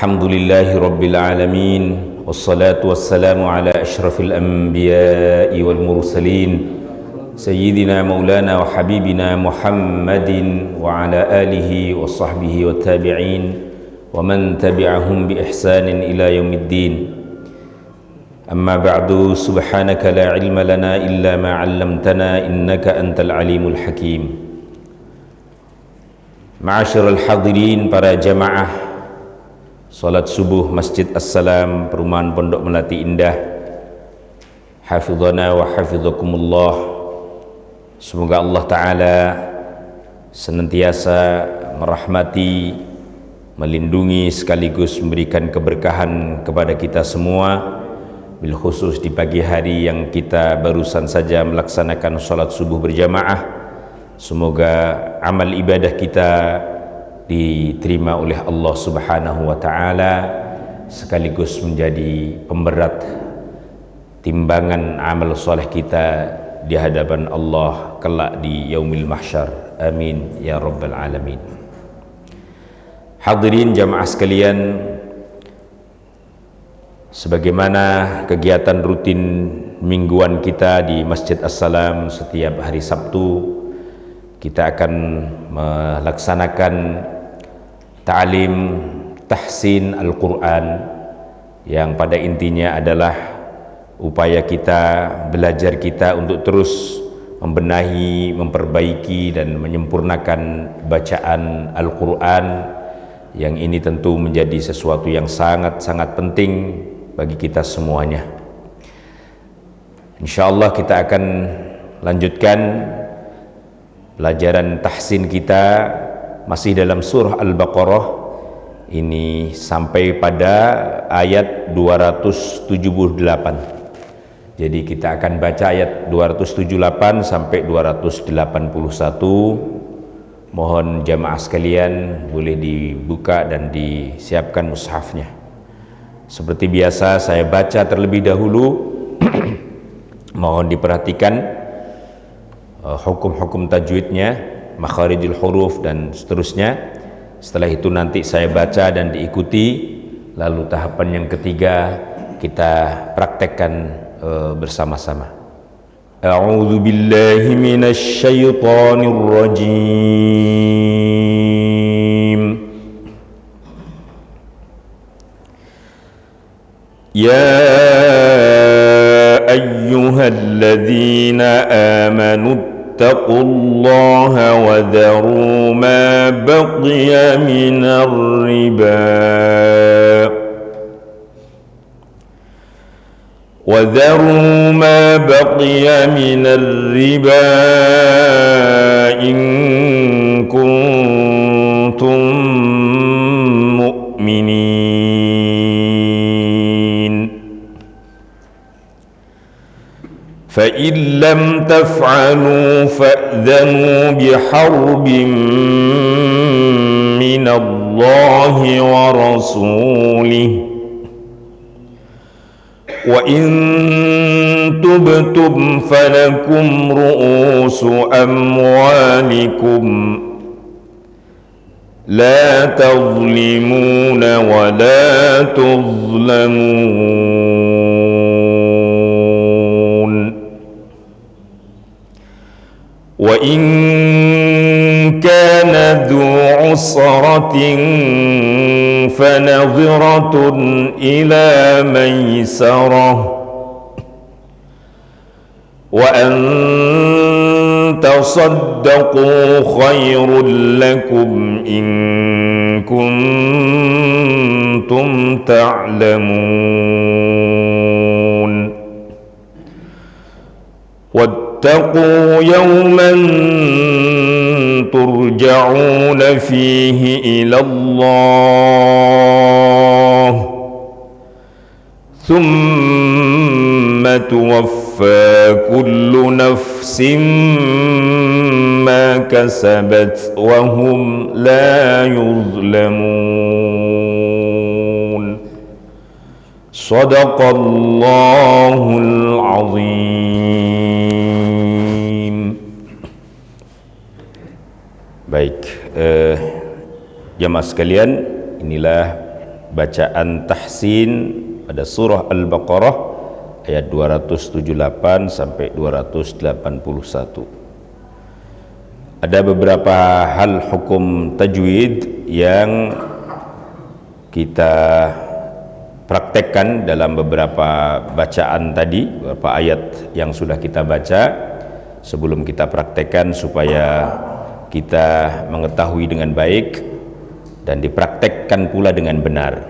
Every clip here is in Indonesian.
الحمد لله رب العالمين والصلاة والسلام على أشرف الأنبياء والمرسلين سيدنا مولانا وحبيبنا محمد وعلى آله وصحبه والتابعين ومن تبعهم بإحسان إلى يوم الدين. أما بعد، سبحانك لا علم لنا إلا ما علمتنا إنك أنت العليم الحكيم. Ma'asyiral hadirin, para jamaah salat subuh Masjid As-Salam Perumahan Pondok Melati Indah, hafizana wa hafizakumullah. Semoga Allah Ta'ala senantiasa merahmati, melindungi, sekaligus memberikan keberkahan kepada kita semua, bil khusus di pagi hari yang kita barusan saja melaksanakan salat subuh berjamaah. Semoga amal ibadah kita diterima oleh Allah Subhanahu wa Ta'ala, sekaligus menjadi pemberat timbangan amal soleh kita di hadapan Allah kelak di yaumil mahsyar. Amin ya rabbal alamin. Hadirin jamaah sekalian, sebagaimana kegiatan rutin mingguan kita di Masjid As-Salam setiap hari Sabtu, kita akan melaksanakan ta'lim tahsin Al-Quran, yang pada intinya adalah upaya kita, belajar kita untuk terus membenahi, memperbaiki dan menyempurnakan bacaan Al-Quran, yang ini tentu menjadi sesuatu yang sangat-sangat penting bagi kita semuanya. InsyaAllah kita akan lanjutkan pelajaran tahsin kita masih dalam surah Al-Baqarah ini sampai pada ayat 278. Jadi kita akan baca ayat 278 sampai 281. Mohon jamaah sekalian boleh dibuka dan disiapkan mushafnya. Seperti biasa saya baca terlebih dahulu. Mohon diperhatikan hukum-hukum tajwidnya, makharijul huruf dan seterusnya. Setelah itu nanti saya baca dan diikuti, lalu tahapan yang ketiga kita praktekkan bersama-sama. A'udzu billahi minasy syaithanir rajim. Ya ayyuhalladzina amanu اتقوا الله وذروا ما بقي من الربا إن كنتم مؤمنين فإن لم تفعلوا فأذنوا بحرب من الله ورسوله وإن تبتم فلكم رؤوس أموالكم لا تظلمون ولا تظلمون وإن كان ذو عسرة فنظرة إلى ميسرة وأن تصدقوا خير لكم إن كنتم تعلمون واتقوا يوما ترجعون فيه إلى الله ثم توفى كل نفس ما كسبت وهم لا يظلمون. صدق الله العظيم. Baik, jamaah sekalian, inilah bacaan tahsin pada surah Al-Baqarah ayat 278 sampai 281. Ada beberapa hal hukum tajwid yang kita praktekkan dalam beberapa bacaan tadi, beberapa ayat yang sudah kita baca. Sebelum kita praktekkan supaya kita mengetahui dengan baik dan dipraktekkan pula dengan benar.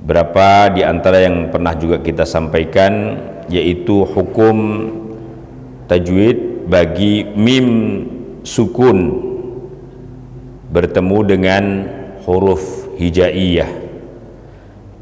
Berapa di antara yang pernah juga kita sampaikan, yaitu hukum tajwid bagi mim sukun bertemu dengan huruf hijaiyah.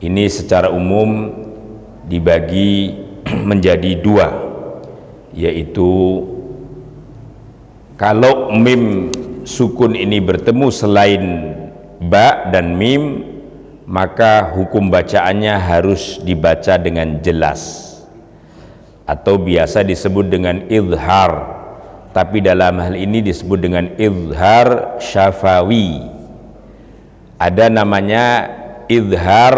Ini secara umum dibagi menjadi dua, yaitu kalau mim sukun ini bertemu selain ba dan mim, maka hukum bacaannya harus dibaca dengan jelas atau biasa disebut dengan izhar, tapi dalam hal ini disebut dengan izhar syafawi. Ada namanya izhar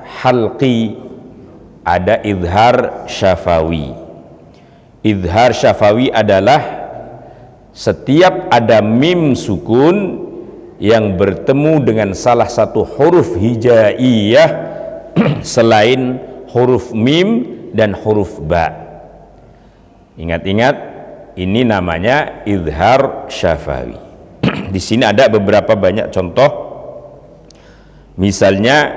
halqi, ada izhar syafawi. Izhar syafawi adalah setiap ada mim sukun yang bertemu dengan salah satu huruf hijaiyah selain huruf mim dan huruf ba. Ingat-ingat, ini namanya izhar syafawi. Di sini ada beberapa banyak contoh. Misalnya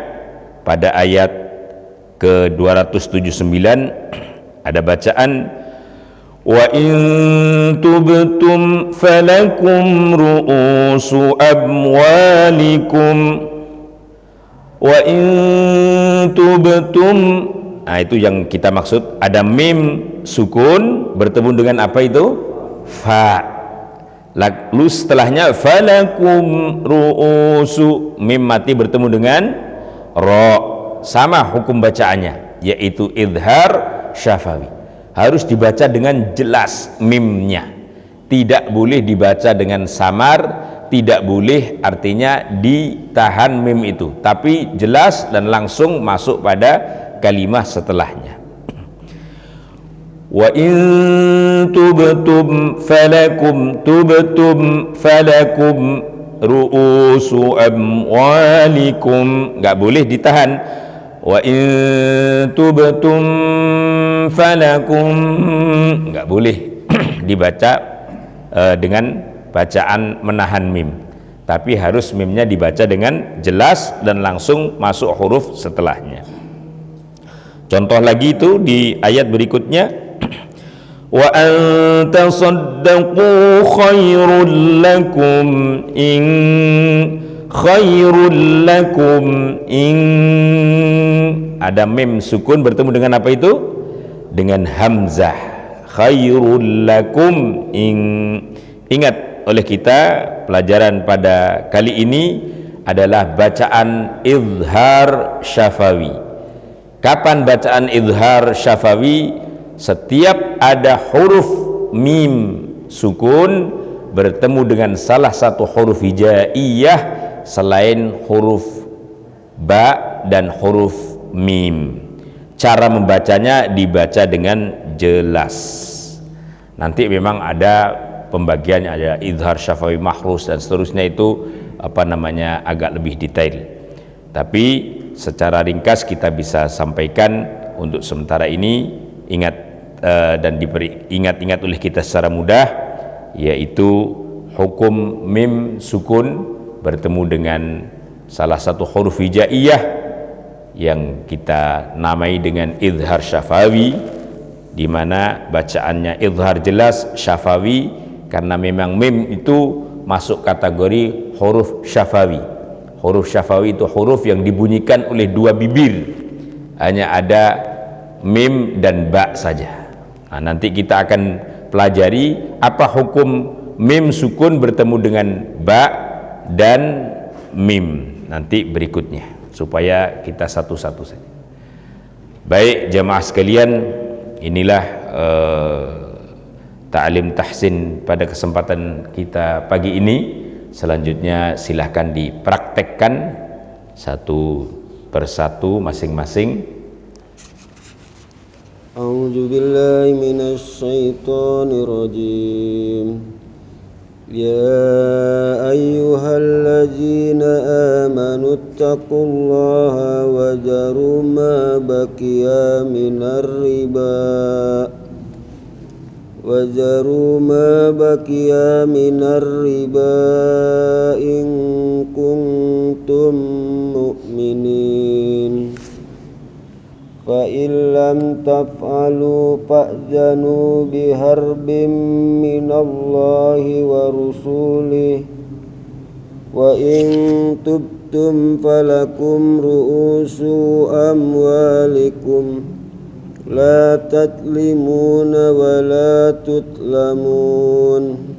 pada ayat ke-279 ada bacaan wa in tubtum falakum ru'usu amwalikum wa in tubtum. Nah, itu yang kita maksud, ada mim sukun bertemu dengan apa itu? Fa. Lalu setelahnya falakum ru'usu, mim mati bertemu dengan ro. Sama hukum bacaannya, yaitu izhar syafawi. Harus dibaca dengan jelas mimnya, tidak boleh dibaca dengan samar, tidak boleh artinya ditahan mim itu, tapi jelas dan langsung masuk pada kalimah setelahnya. Wa in tubtum falakum ru'usu amwalikum, nggak boleh ditahan. Wa in tubtum falakum, nggak boleh dibaca dengan bacaan menahan mim, tapi harus mimnya dibaca dengan jelas dan langsung masuk huruf setelahnya. Contoh lagi itu di ayat berikutnya, wa an tasaddaqu khairul lakum in khairul lakum in, ada mim sukun bertemu dengan apa itu? Dengan hamzah. Khairul lakum in. Ingat oleh kita, pelajaran pada kali ini adalah bacaan izhar syafawi. Kapan bacaan izhar syafawi? Setiap ada huruf mim sukun bertemu dengan salah satu huruf hijaiyah selain huruf ba dan huruf mim. Cara membacanya dibaca dengan jelas. Nanti memang ada pembagiannya, ada izhar syafawi mahrus dan seterusnya, itu agak lebih detail. Tapi secara ringkas kita bisa sampaikan untuk sementara ini. Dan ingat oleh kita secara mudah, yaitu hukum mim sukun bertemu dengan salah satu huruf hijaiyah yang kita namai dengan izhar syafawi, di mana bacaannya izhar jelas syafawi karena memang mim itu masuk kategori huruf syafawi. Huruf syafawi itu huruf yang dibunyikan oleh dua bibir, hanya ada mim dan ba saja. Nah, nanti kita akan pelajari apa hukum mim sukun bertemu dengan ba dan mim nanti berikutnya, supaya kita satu-satu saja. Baik jamaah sekalian, inilah ta'lim tahsin pada kesempatan kita pagi ini. Selanjutnya silahkan dipraktekkan satu persatu masing-masing. A'udzu billahi minasy syaithanir rajim. Ya ayyuhalladzina amanu taqullaha wa dharu ma baqiya minar riba in kuntum mu'minin. Fa illam taf'alu fa'zanu biharbin minallahi wa rusulihi wa in tubtum falakum ru'usu amwalikum la tatlimuna wa la tutlamun.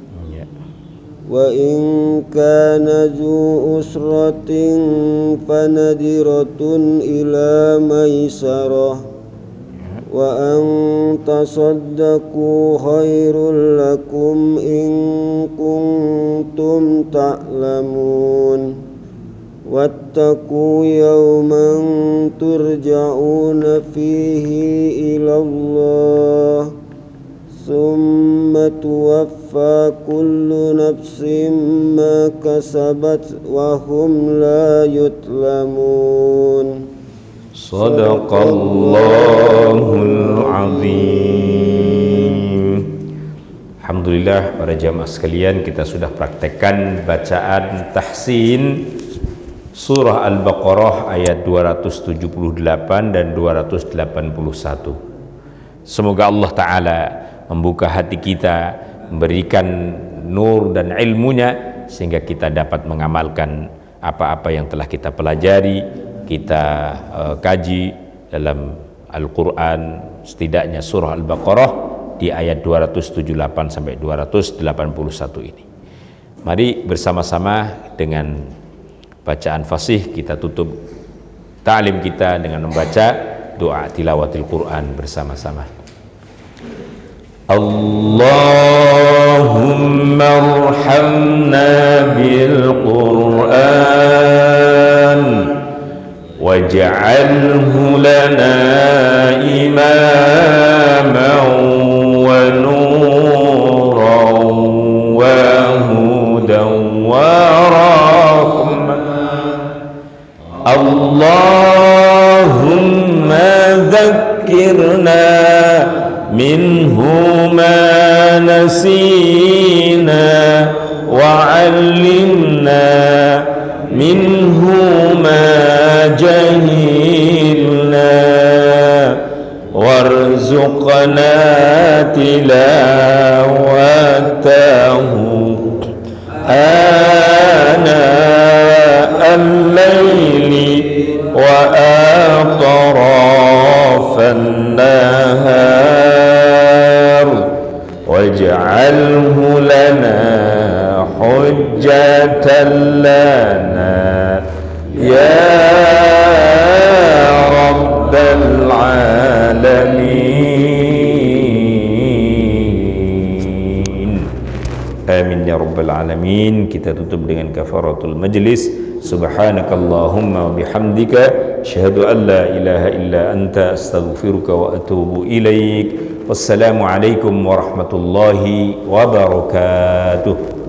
Wa in kana zu usratin fanadiratun ila maisarah wa an tasaddaqu khairul lakum in kuntum ta'lamun. Wattaqu yawman turja'una fihi ila Allah summa tuwaffa kullu nafsin ma kasabat wa hum la yutlamun. Sadaqallahul azim. Alhamdulillah, para jamaah sekalian, kita sudah praktekkan bacaan tahsin surah Al-Baqarah ayat 278 dan 281. Semoga Allah Ta'ala membuka hati kita, memberikan nur dan ilmunya, sehingga kita dapat mengamalkan apa-apa yang telah kita pelajari, kita kaji dalam Al-Quran, setidaknya surah Al-Baqarah di ayat 278 sampai 281 ini. Mari bersama-sama dengan bacaan fasih kita tutup ta'lim kita dengan membaca doa tilawatil Quran bersama-sama. Allahumma arhamna bil Quran waj'alhu lana imaman wa nuran wa hudan wa rahmah. Allahumma dhakkirna minhu ma nasina wa 'allimna minhu ma jahilna warzuqna tilawatahu ana al-layli wa atrafan nahar waj'alhu lana hujjatan lana ya rabbal alamin. Amin ya rabbal alamin. Kita tutup dengan kafaratul majlis. Subhanakallahumma wa bihamdika asyhadu an la ilaha illa anta astaghfiruka wa atubu ilaik. Wassalamu alaikum warahmatullahi wabarakatuh.